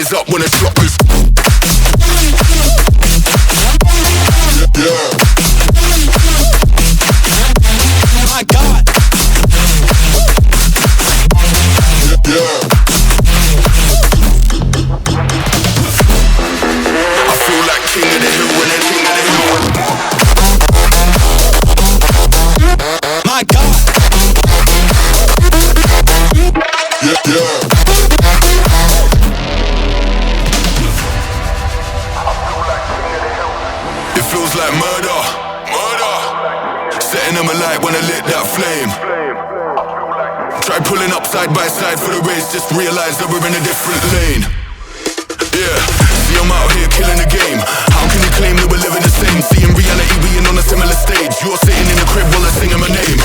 rise up when the drop is. Yeah. My God. Yeah. I feel like king of the hill when the king of the hill. My God. Yeah, yeah. It feels like murder, murder. Setting them alight when I lit that flame. Try pulling up side by side for the race, just realize that we're in a different lane. Yeah, see I'm out here killing the game. How can you claim that we're living the same? See in reality we ain't on a similar stage. You're sitting in the crib while I'm singing my name.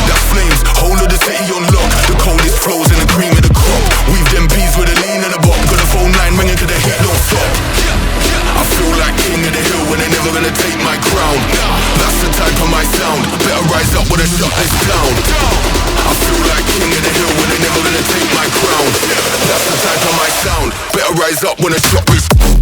That flames, whole of the city on lock. The coldest flows and the cream of the crop. We've them bees with a lean and a bop. Got a phone line ringing 'cause the heat don't stop. I feel like king of the hill when they're never gonna take my crown. That's the type of my sound. Better rise up when I shut this down. I feel like king of the hill when they're never gonna take my crown. That's the type of my sound. Better rise up when I shut this.